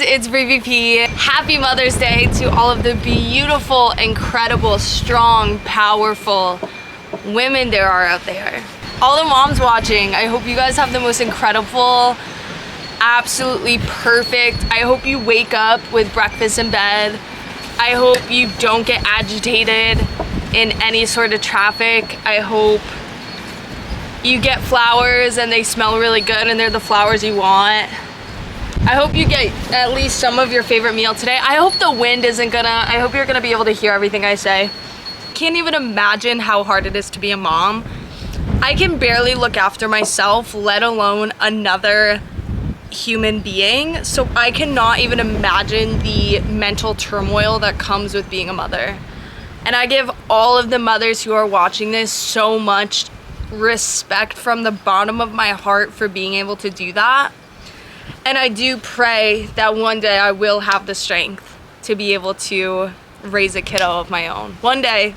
it's BBP. Happy Mother's Day to all of the beautiful, incredible, strong, powerful women there are out there. All the moms watching, I hope you guys have the most incredible, absolutely perfect. I hope you wake up with breakfast in bed. I hope you don't get agitated in any sort of traffic. I hope you get flowers and they smell really good and they're the flowers you want. I hope you get at least some of your favorite meal today. I hope the wind isn't I hope you're gonna be able to hear everything I say. Can't even imagine how hard it is to be a mom. I can barely look after myself, let alone another human being. So I cannot even imagine the mental turmoil that comes with being a mother. And I give all of the mothers who are watching this so much respect from the bottom of my heart for being able to do that. And I do pray that one day I will have the strength to be able to raise a kiddo of my own. One day.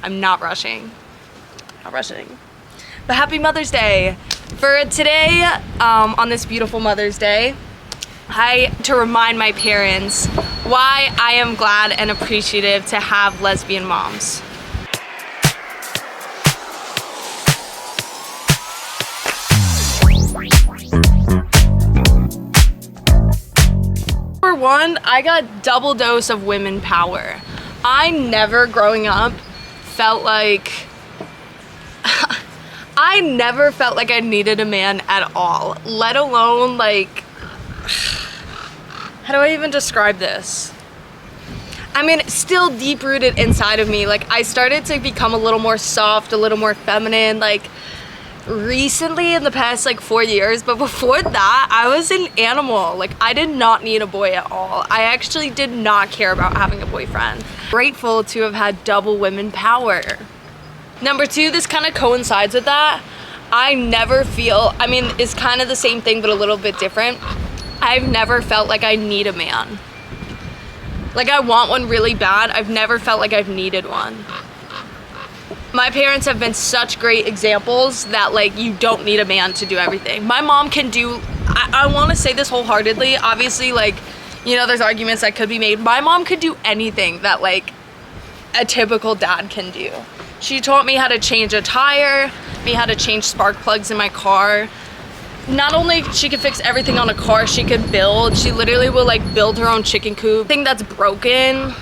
I'm not rushing. Not rushing. But happy Mother's Day. For today, on this beautiful Mother's Day, to remind my parents why I am glad and appreciative to have lesbian moms. Number one, I got double dose of women power. I never growing up felt like I never felt like I needed a man at all, let alone like, how do I even describe this? I mean, it's still deep rooted inside of me. Like I started to become a little more soft, a little more feminine, like recently in the past like 4 years, but before that I was an animal. Like I did not need a boy at all. I actually did not care about having a boyfriend. Grateful to have had double women power. Number two, this kind of coincides with that. I never feel, I mean, it's kind of the same thing but a little bit different. I've never felt like I need a man. Like I want one really bad. I've never felt like I've needed one. My parents have been such great examples that like you don't need a man to do everything. My mom can do, I want to say this wholeheartedly, obviously like, you know, there's arguments that could be made. My mom could do anything that like a typical dad can do. She taught me how to change a tire, me how to change spark plugs in my car. Not only she could fix everything on a car, she could build. She literally will like build her own chicken coop. Thing that's broken,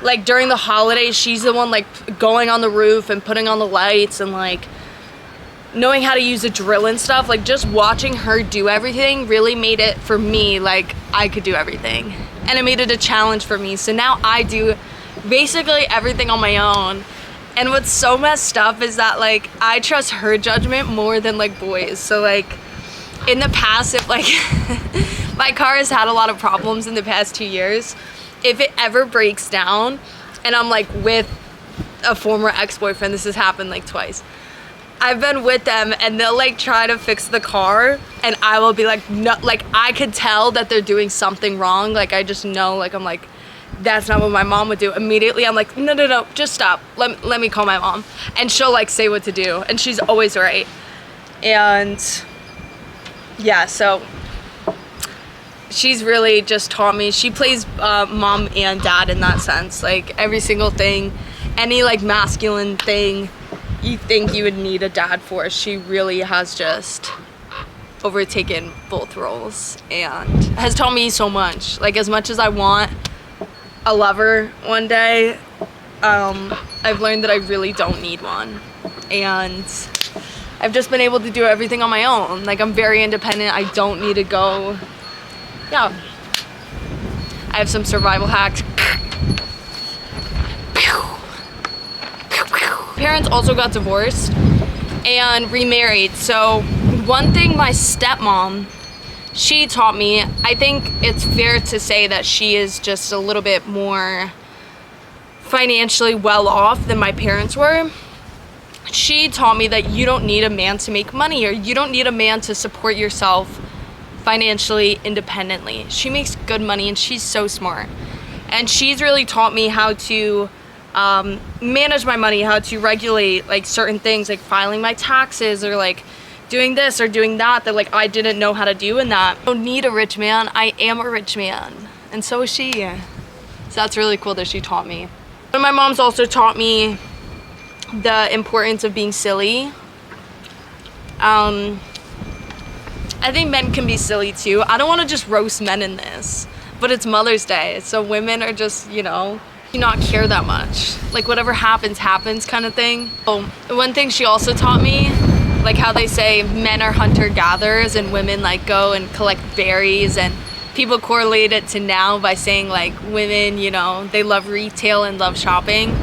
like during the holidays, she's the one like going on the roof and putting on the lights and like knowing how to use a drill and stuff. Like just watching her do everything really made it for me like I could do everything. And it made it a challenge for me. So now I do basically everything on my own. And what's so messed up is that like I trust her judgment more than like boys. So like in the past, if like my car has had a lot of problems in the past 2 years, if it ever breaks down and I'm like with a former ex-boyfriend, this has happened like twice, I've been with them and they'll like try to fix the car and I will be like, no, like I could tell that they're doing something wrong. Like I just know, like I'm like, that's not what my mom would do. Immediately I'm like, no, just stop. Let me call my mom. And she'll like say what to do. And she's always right. And yeah, so she's really just taught me. She plays mom and dad in that sense. Like every single thing, any like masculine thing you think you would need a dad for, she really has just overtaken both roles and has taught me so much. Like as much as I want a lover one day, I've learned that I really don't need one. And I've just been able to do everything on my own. Like I'm very independent. I don't need to go, yeah. I have some survival hacks. Parents also got divorced and remarried. So one thing my stepmom, she taught me, I think it's fair to say that she is just a little bit more financially well off than my parents were. She taught me that you don't need a man to make money, or you don't need a man to support yourself financially independently. She makes good money and she's so smart. And she's really taught me how to manage my money, how to regulate like certain things like filing my taxes or like doing this or doing that that like I didn't know how to do in that. I don't need a rich man, I am a rich man. And so is she. So that's really cool that she taught me. And my mom's also taught me the importance of being silly. I think men can be silly too. I don't want to just roast men in this, but it's Mother's Day, so women are just, you know, do not care that much. Like whatever happens, happens kind of thing. Oh, one thing she also taught me, like how they say men are hunter-gatherers and women like go and collect berries, and people correlate it to now by saying like women, you know, they love retail and love shopping.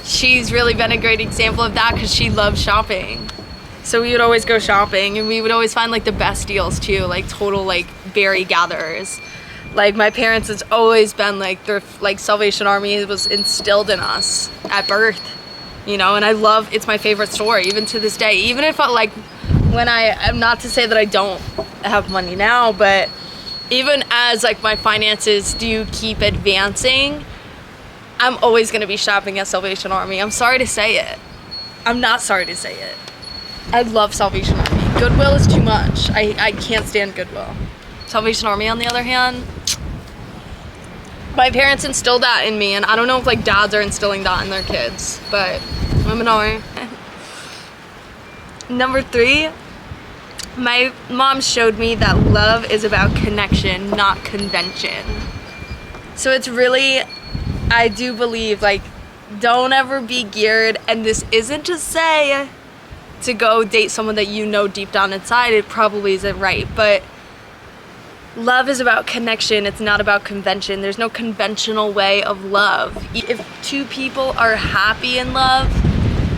She's really been a great example of that because she loves shopping. So we would always go shopping and we would always find like the best deals too, like total like berry gatherers. Like my parents, it's always been like their like Salvation Army was instilled in us at birth, you know, and I love, it's my favorite story even to this day. Even if like when I'm not to say that I don't have money now, but even as like my finances do keep advancing, I'm always gonna be shopping at Salvation Army. I'm sorry to say it. I'm not sorry to say it. I love Salvation Army. Goodwill is too much. I can't stand Goodwill. Salvation Army, on the other hand, my parents instilled that in me, and I don't know if like dads are instilling that in their kids, but I'm an R. Number 3, my mom showed me that love is about connection, not convention. So it's really, I do believe, like, don't ever be geared, and this isn't to say to go date someone that you know deep down inside, it probably isn't right, but love is about connection, it's not about convention. There's no conventional way of love. If two people are happy in love,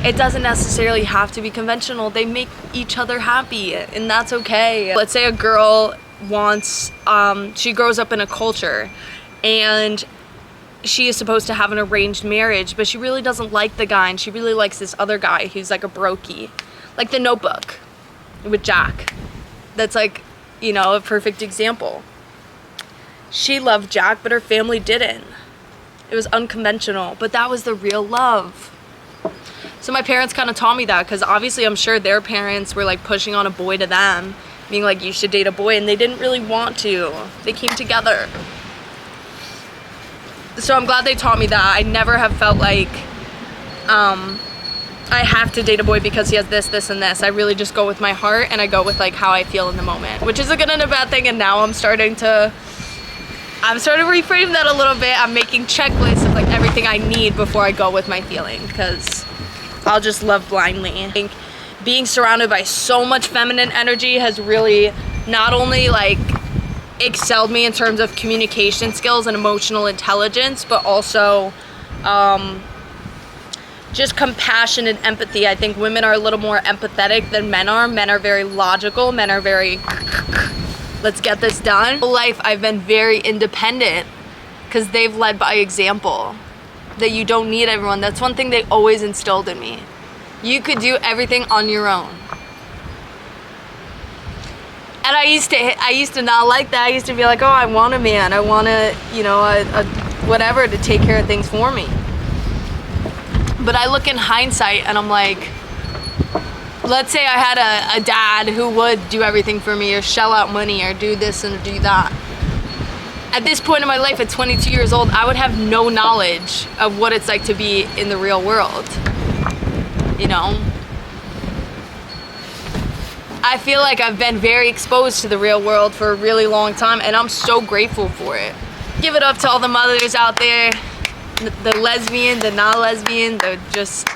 it doesn't necessarily have to be conventional. They make each other happy, and that's okay. Let's say a girl wants, she grows up in a culture, and she is supposed to have an arranged marriage, but she really doesn't like the guy, and she really likes this other guy who's like a brokey. Like The Notebook with Jack. That's like, you know, a perfect example. She loved Jack, but her family didn't. It was unconventional, but that was the real love. So my parents kind of taught me that, because obviously I'm sure their parents were like pushing on a boy to them, being like, you should date a boy, and they didn't really want to. They came together. So I'm glad they taught me that. I never have felt like I have to date a boy because he has this, this, and this. I really just go with my heart, and I go with like how I feel in the moment, which is a good and a bad thing. And now I'm starting to reframe that a little bit. I'm making checklists of like everything I need before I go with my feeling, because I'll just love blindly. I think being surrounded by so much feminine energy has really not only like excelled me in terms of communication skills and emotional intelligence, but also just compassion and empathy. I think women are a little more empathetic than men are. Men are very logical. Men are very, let's get this done. Whole life I've been very independent because they've led by example, that you don't need everyone. That's one thing they always instilled in me. You could do everything on your own. And I used to not like that. I used to be like, oh, I want a man. I want a, you know, a whatever to take care of things for me. But I look in hindsight and I'm like, let's say I had a dad who would do everything for me or shell out money or do this and do that. At this point in my life, at 22 years old, I would have no knowledge of what it's like to be in the real world, you know? I feel like I've been very exposed to the real world for a really long time, and I'm so grateful for it. Give it up to all the mothers out there, the lesbian, the non-lesbian, the just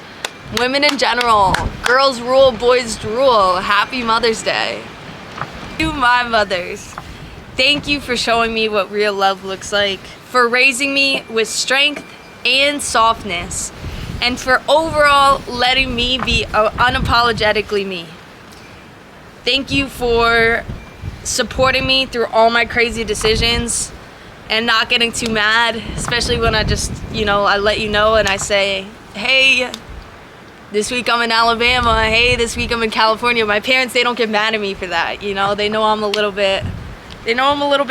women in general. Girls rule, boys rule. Happy Mother's Day. To my mothers, thank you for showing me what real love looks like, for raising me with strength and softness, and for overall letting me be unapologetically me. Thank you for supporting me through all my crazy decisions and not getting too mad, especially when I just, you know, I let you know and I say, hey, this week I'm in Alabama, hey, this week I'm in California. My parents, they don't get mad at me for that, you know? They know I'm a little bit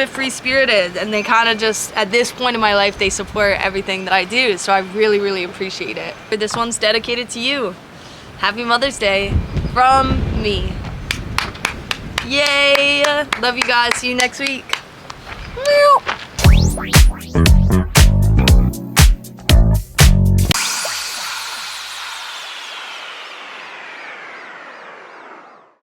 free-spirited, and they kind of just, at this point in my life, they support everything that I do, so I really, really appreciate it. This one's dedicated to you. Happy Mother's Day. from me. Yay! Love you guys. See you next week.